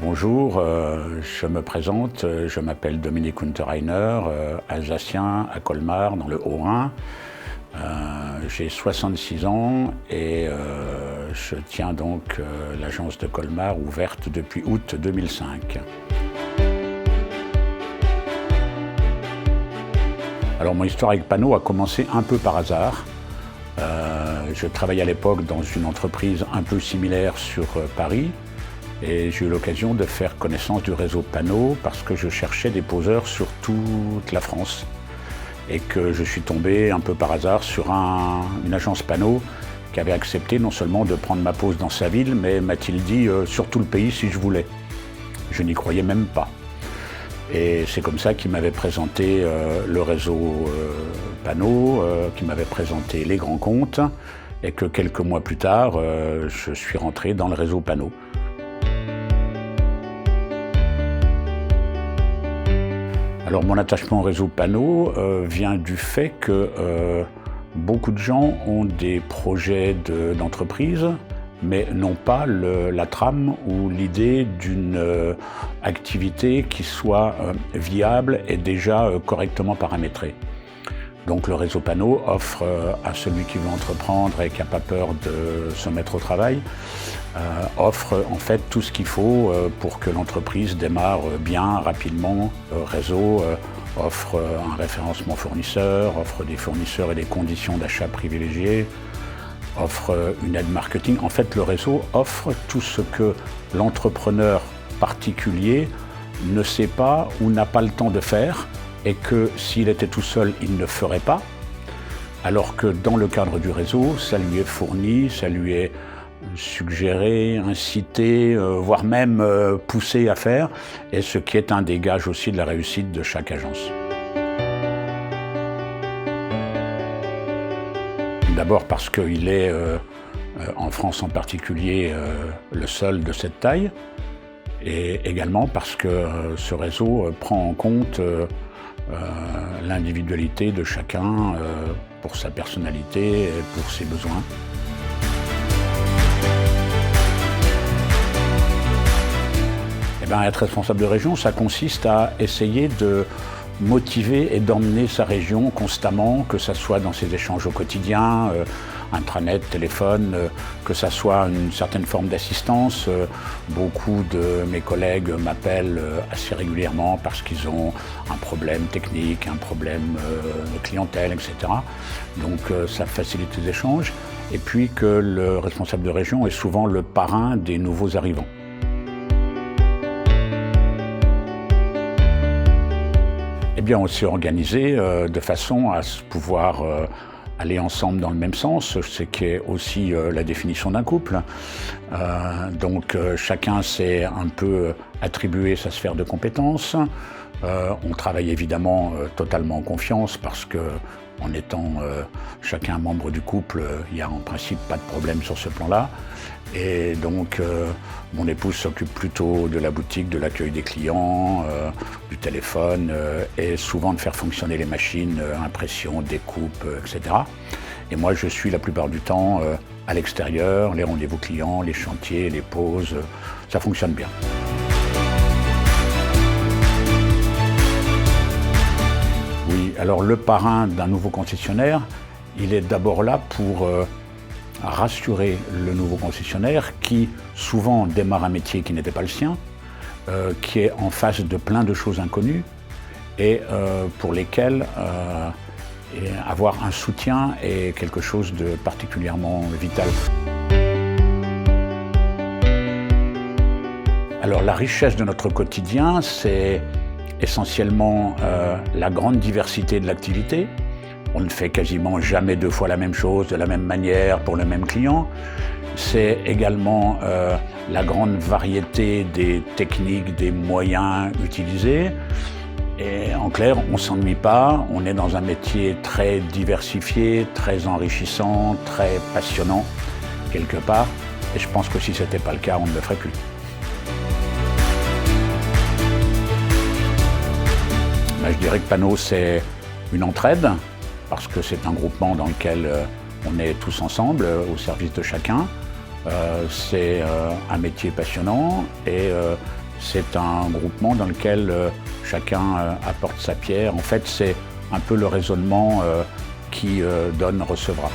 Bonjour, je me présente, je m'appelle Dominique Unterreiner, alsacien à Colmar dans le Haut-Rhin. J'ai 66 ans et je tiens donc l'agence de Colmar ouverte depuis août 2005. Alors mon histoire avec Pano a commencé un peu par hasard. Je travaillais à l'époque dans une entreprise un peu similaire sur Paris et j'ai eu l'occasion de faire connaissance du réseau Pano parce que je cherchais des poseurs sur toute la France et que je suis tombé un peu par hasard sur une agence Pano qui avait accepté non seulement de prendre ma pose dans sa ville, mais m'a-t-il dit sur tout le pays si je voulais. Je n'y croyais même pas. Et c'est comme ça qu'il m'avait présenté le réseau Pano, qu'il m'avait présenté les grands comptes et que quelques mois plus tard, je suis rentré dans le réseau Pano. Alors mon attachement au réseau Pano vient du fait que beaucoup de gens ont des projets d'entreprise, mais n'ont pas la trame ou l'idée d'une activité qui soit viable et déjà correctement paramétrée. Donc le réseau Pano offre à celui qui veut entreprendre et qui n'a pas peur de se mettre au travail, offre en fait tout ce qu'il faut pour que l'entreprise démarre bien, rapidement. Réseau offre un référencement fournisseur, offre des fournisseurs et des conditions d'achat privilégiées, offre une aide marketing. En fait, le réseau offre tout ce que l'entrepreneur particulier ne sait pas ou n'a pas le temps de faire et que s'il était tout seul, il ne ferait pas. Alors que dans le cadre du réseau, ça lui est fourni, ça lui est suggéré, incité, voire même poussé à faire, et ce qui est un des gages aussi de la réussite de chaque agence. D'abord parce qu'il est, en France en particulier, le seul de cette taille, et également parce que ce réseau prend en compte l'individualité de chacun pour sa personnalité et pour ses besoins. Eh bien, être responsable de région, ça consiste à essayer de motiver et d'emmener sa région constamment, que ça soit dans ses échanges au quotidien, intranet, téléphone, que ça soit une certaine forme d'assistance. Beaucoup de mes collègues m'appellent assez régulièrement parce qu'ils ont un problème technique, un problème de clientèle, etc. Donc ça facilite les échanges. Et puis que le responsable de région est souvent le parrain des nouveaux arrivants. Eh bien, on s'est organisé de façon à pouvoir aller ensemble dans le même sens, ce qui est aussi la définition d'un couple. Donc chacun s'est un peu attribué sa sphère de compétences. On travaille évidemment totalement en confiance parce que en étant chacun membre du couple, il n'y a en principe pas de problème sur ce plan-là. Et donc mon épouse s'occupe plutôt de la boutique, de l'accueil des clients, du téléphone et souvent de faire fonctionner les machines, impression, découpe, etc. Et moi je suis la plupart du temps à l'extérieur, les rendez-vous clients, les chantiers, les pauses, ça fonctionne bien. Oui, alors le parrain d'un nouveau concessionnaire, il est d'abord là pour rassurer le nouveau concessionnaire qui souvent démarre un métier qui n'était pas le sien, qui est en face de plein de choses inconnues et pour lesquelles avoir un soutien est quelque chose de particulièrement vital. Alors la richesse de notre quotidien, c'est essentiellement la grande diversité de l'activité. On ne fait quasiment jamais deux fois la même chose, de la même manière, pour le même client. C'est également la grande variété des techniques, des moyens utilisés. Et en clair, on ne s'ennuie pas, on est dans un métier très diversifié, très enrichissant, très passionnant, quelque part. Et je pense que si ce n'était pas le cas, on ne le ferait plus. Ben, je dirais que Pano, c'est une entraide, parce que c'est un groupement dans lequel on est tous ensemble, au service de chacun. C'est un métier passionnant et c'est un groupement dans lequel chacun apporte sa pierre. En fait, c'est un peu le raisonnement qui donne recevra.